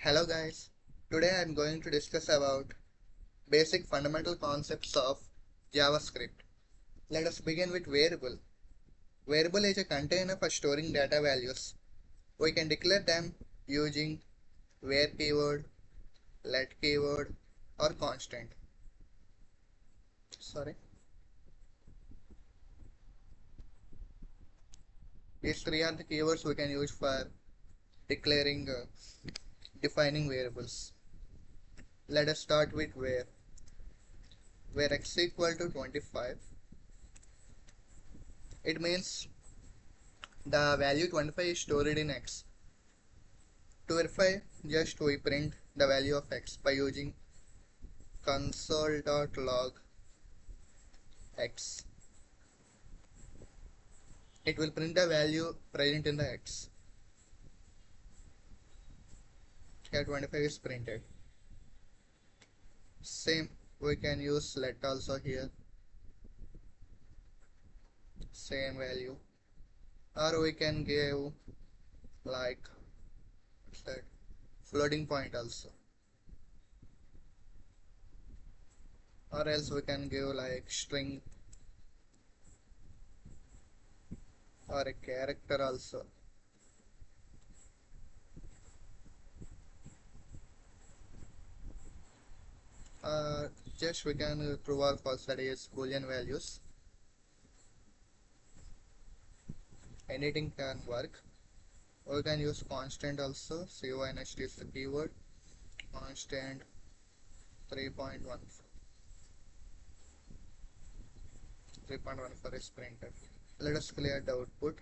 Hello guys, today I am going to discuss about basic fundamental concepts of JavaScript. Let us begin with variable. Variable is a container for storing data values. We can declare them using var keyword, let keyword or constant. These three are the keywords we can use for declaring defining variables. Let us start with where x equal to 25. It means the value 25 is stored in x. To verify, just we print the value of x by using console.log x. It will print the value present in the x. Here 25 is printed. Same, we can use let also here. Same value. Or we can give like what's that? Floating point also. Or else we can give like string or a character also. Just we can true or false, that is boolean values. Anything can work. We can use constant also. CONST is the keyword. Constant 3.14. 3.14 is printed. Let us clear the output.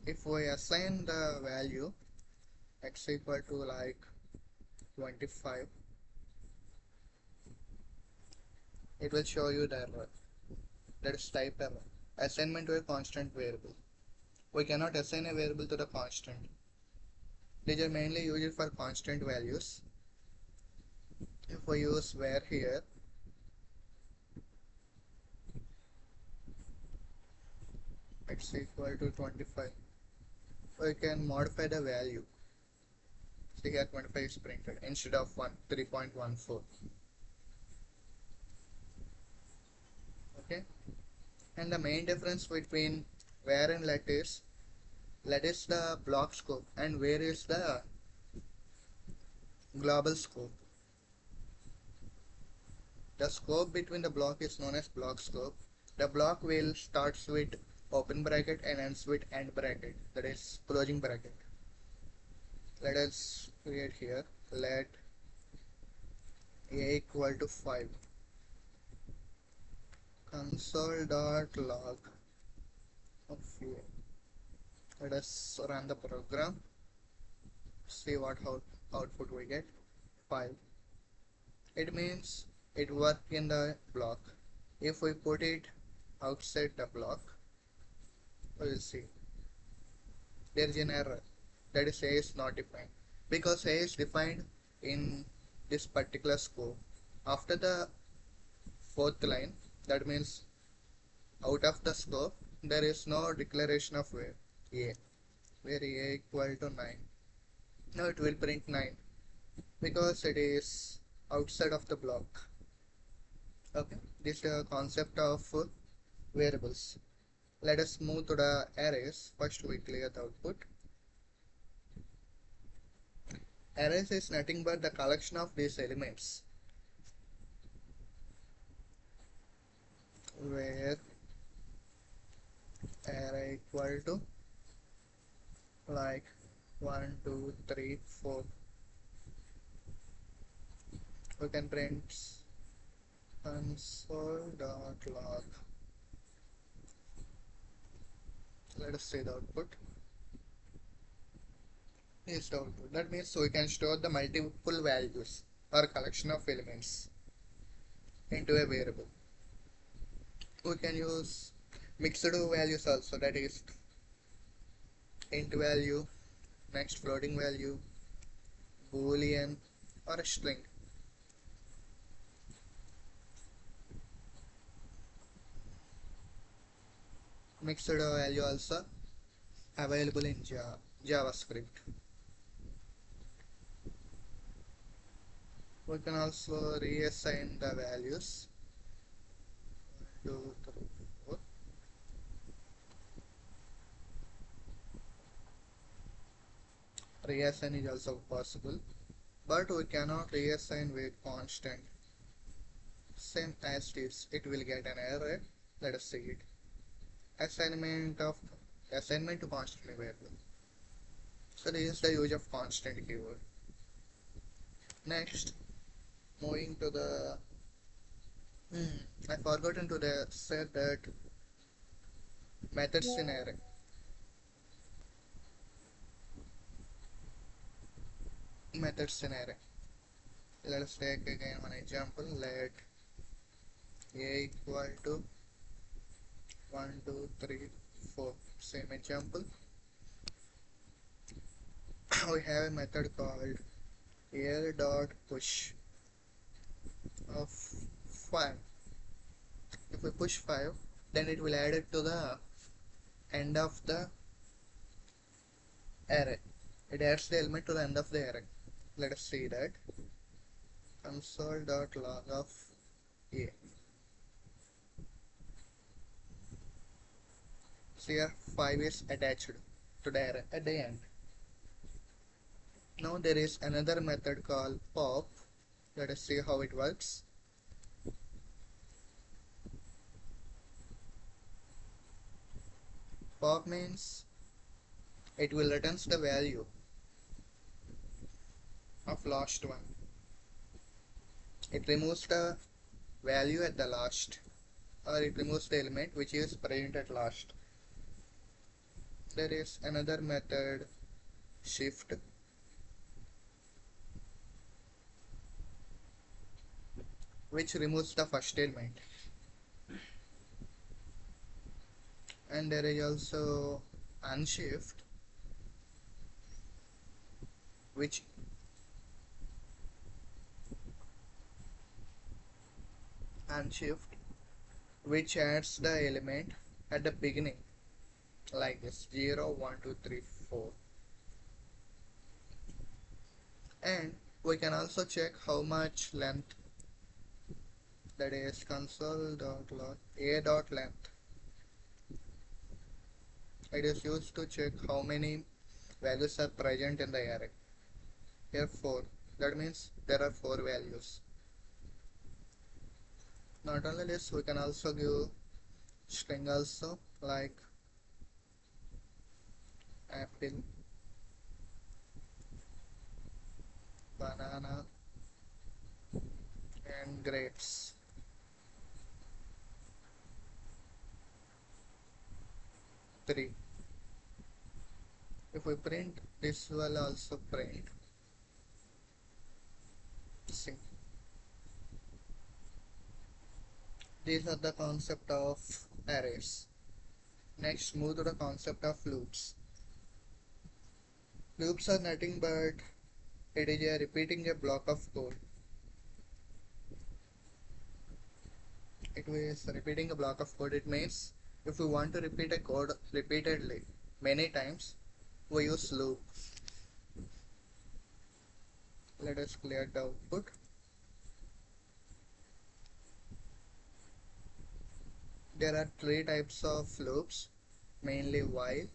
If we assign the value x equal to like 25, it will show you the error. That is type error. Assignment to a constant variable. We cannot assign a variable to the constant. These are mainly used for constant values. If we use var here, x equal to 25, we can modify the value. See here 25 is printed instead of 3.14. Okay, and the main difference between var and let is the block scope and var is the global scope. The scope between the block is known as block scope. The block will starts with open bracket and ends with end bracket, that is closing bracket. Let us create here let a equal to 5. Console.log of a. Let us run the program. See what output we get. 5. It means it works in the block. If we put it outside the block, we will see there is an error, that is a is not defined, because a is defined in this particular scope. After the fourth line, that means out of the scope, there is no declaration of where a equal to 9. Now it will print 9 because it is outside of the block. Okay, this is the concept of variables. Let us move to the arrays. First we clear the output. Arrays is nothing but the collection of these elements, where array equal to like 1, 2, 3, 4. We can print console.log. Let us see the output. Is the output. That means we can store the multiple values or collection of elements into a variable. We can use mixed values also, that is int value, next floating value, boolean or a string. Mixed value also available in JavaScript. We can also reassign the values. 1, 2, 3, 4. Reassign is also possible, but we cannot reassign with constant. Same as this, it will get an error. Let us see it. Assignment to constant variable. So this is the use of constant keyword. Next, moving to the I forgotten to say that methods in array. Methods in array. Let us take again one example. Let a equal to 1, 2, 3, 4. Same example. We have a method called here.push of 5. If we push 5, then it will add it to the end of the array. It adds the element to the end of the array. Let us see that. Console.log of a. So here 5 is attached to the array at the end. Now there is another method called pop. Let us see how it works. Pop means it will return the value of last one. It removes the value at the last, or it removes the element which is present at last. There is another method, shift, which removes the first element. And there is also unshift, which adds the element at the beginning, like this 0, 1, 2, 3, 4. And we can also check how much length, that is console.log a.length. It is used to check how many values are present in the array. Here 4. That means there are 4 values. Not only this, we can also give string also, like apple, banana, and grapes. Three. If we print, this will also print. See. These are the concept of arrays. Next, move to the concept of loops. Loops are nothing but it is repeating a block of code. It is repeating a block of code. It means if we want to repeat a code repeatedly many times, we use loop. Let us clear the output. There are 3 types of loops, mainly while,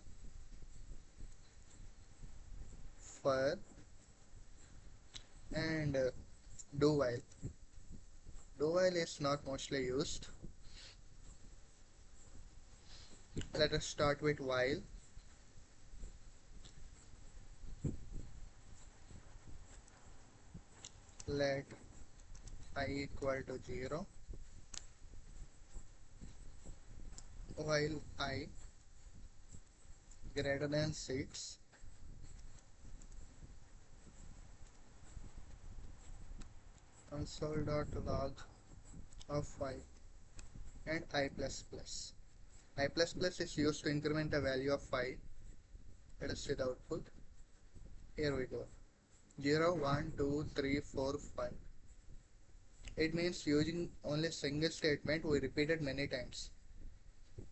for, and do while. Do while is not mostly used. Let us start with while. Let I equal to 0 while I greater than 6 console.log of 5 and I++. I++ is used to increment the value of 5. Let us see the output. Here we go. 0, 1, 2, 3, 4, 5. It means using only single statement we repeated many times.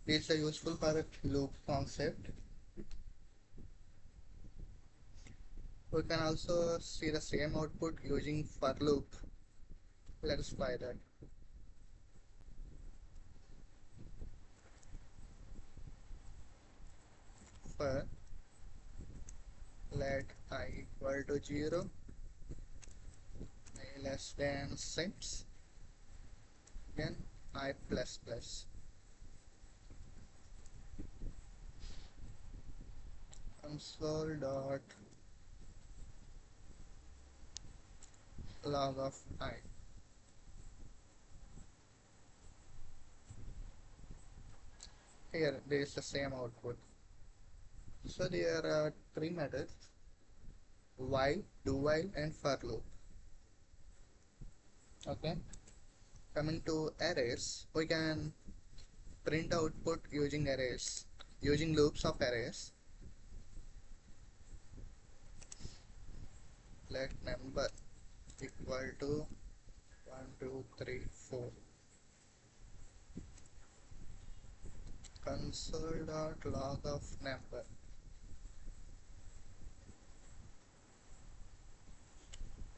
This is useful for loop concept. We can also see the same output using for loop. Let us try that. For let I equal to 0, I less than 6, then I plus plus. Console dot log of I. Here there is the same output. So there are three methods: while, do while, and for loop. Okay. Coming to arrays, we can print output using arrays, using loops of arrays. Let number equal to 1, 2, 3, 4. Console dot log of number.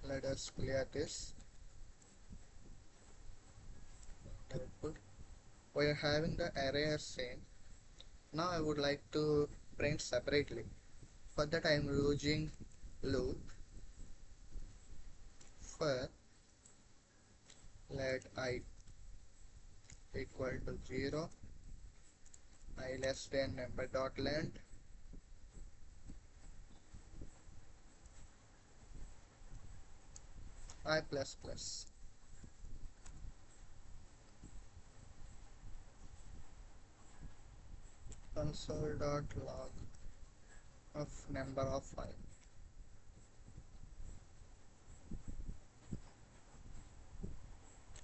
Let us clear this output. We are having the array as same. Now I would like to print separately. For that I am using loop for let I equal to 0, I less than number dot length, I plus plus. Console dot log of number of 5.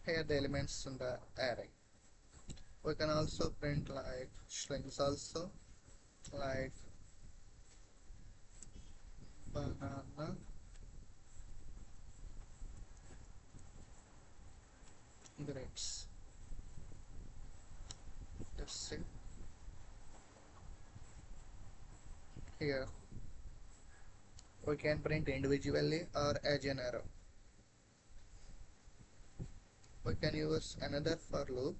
Here the elements in the array. We can also print like strings also, like banana, grapes. Let's see. Here we can print individually or as an arrow. We can use another for loop.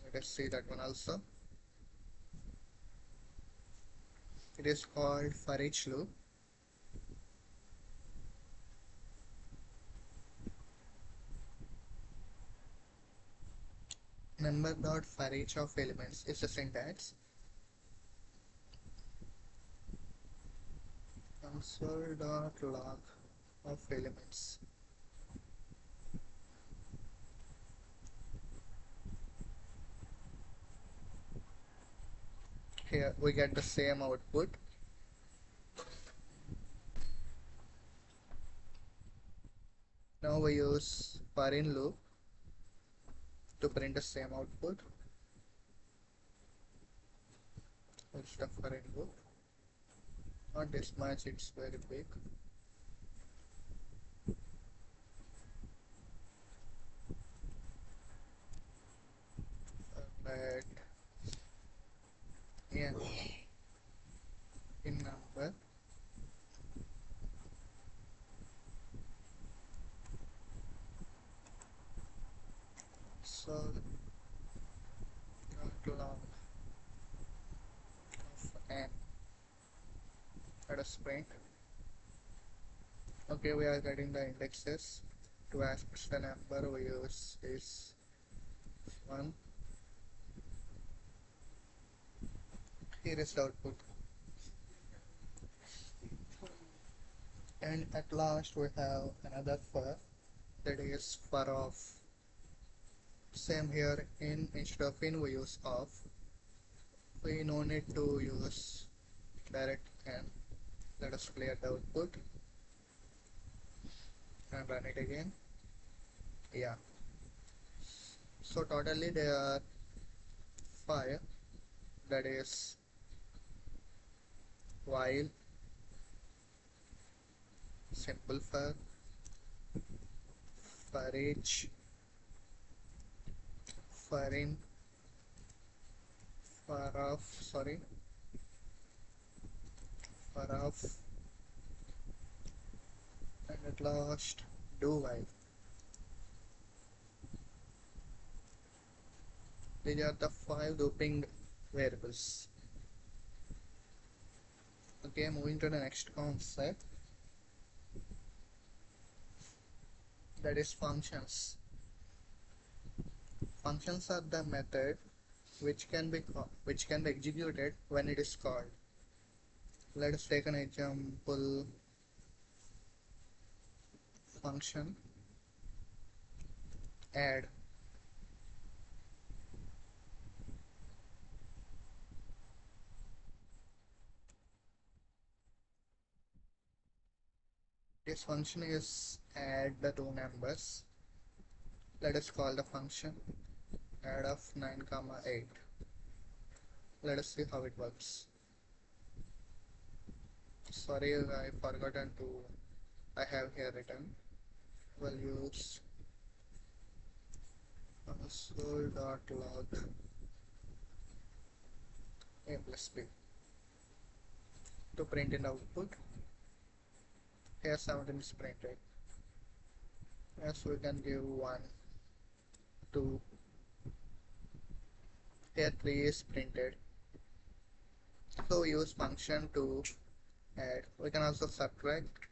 Let us see that one also. It is called for each loop. Number dot for each of elements is the syntax. Console dot log of elements. Here we get the same output. Now we use for in loop to print the same output. Let's the for in loop. Not this much, it's very big. Let n in number so not long of n. Let us print. Okay, we are getting the indexes. To access the number we use is 1. Here is the output. And at last we have another for, that is for of. Same here, in instead of in we use of. We no need to use direct n. Let us clear the output and run it again. Yeah. So totally there are 5. That is while, simple for each, for in, for of, for of, At last, do while. These are the 5 looping variables. Okay, moving to the next concept, that is functions. Functions are the method which can be executed when it is called. Let us take an example. Function add. This function is add the two numbers. Let us call the function add of 9, 8. Let us see how it works. Sorry, I forgotten to. I have here written. We'll use console.log a plus b to print in output. Here 17 is printed. Yes, we can give 1, 2. Here 3 is printed. So we use function to add. We can also subtract.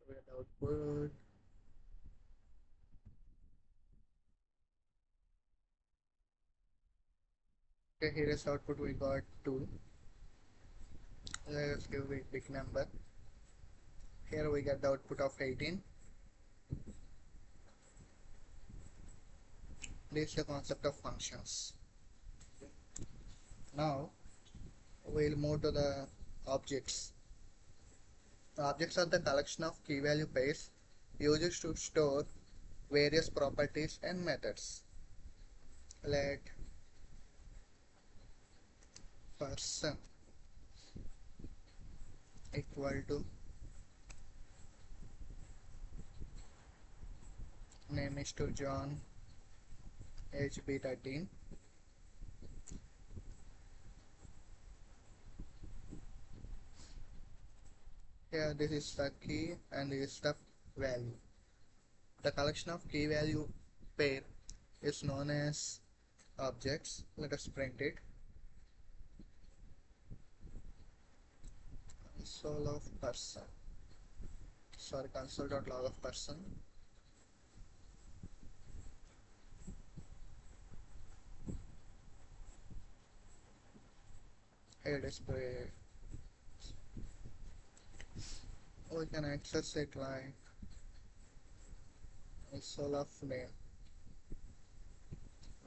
With output. Okay, here is output. We got 2. Let's give a big number. Here we get the output of 18. This is the concept of functions. Now we'll move to the objects. Objects are the collection of key value pairs used to store various properties and methods. Let person equal to name is to John, age be 13. Here this is the key and this is the value. The collection of key value pair is known as objects. Let us print it. Console of person. Sorry, console.log of person. Here display. We can access it like console of name.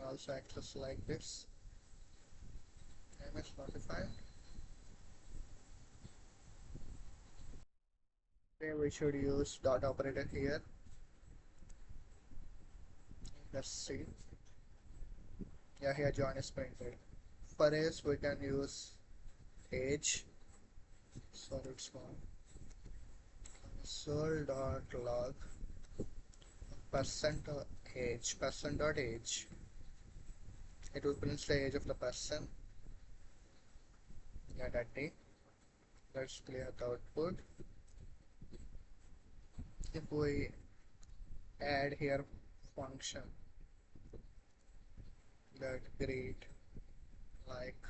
Also access like this. Name is notified. Okay, we should use dot operator here. Let's see. Yeah, here John is printed. For age we can use age. So it's gone. Console.log person.age. It will print the age of the person. Yeah, that day. Let's clear the output. If we add here function that greet like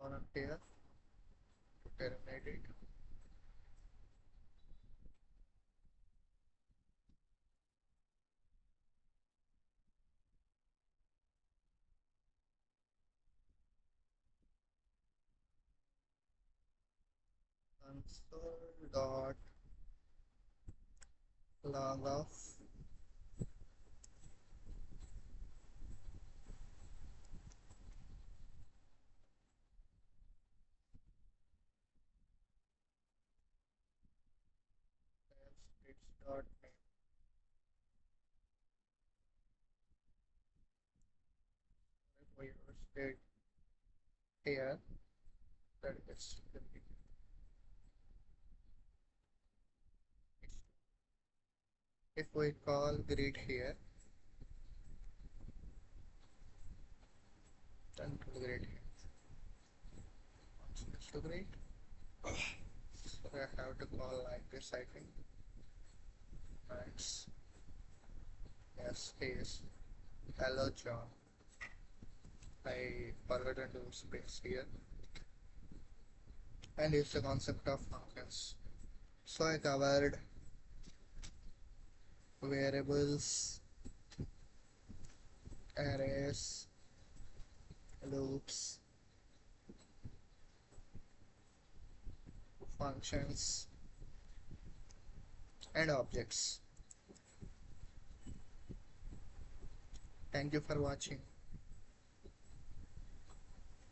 on here to terminate it. Console.log of dot name. If we use it here, that is if we call greet here, then greet here. Let's do greet. So I have to call like this, I think. Nice. Yes, is hello John. I forgot to do space here. And it's the concept of functions. So I covered variables, arrays, loops, functions, and objects. Thank you for watching.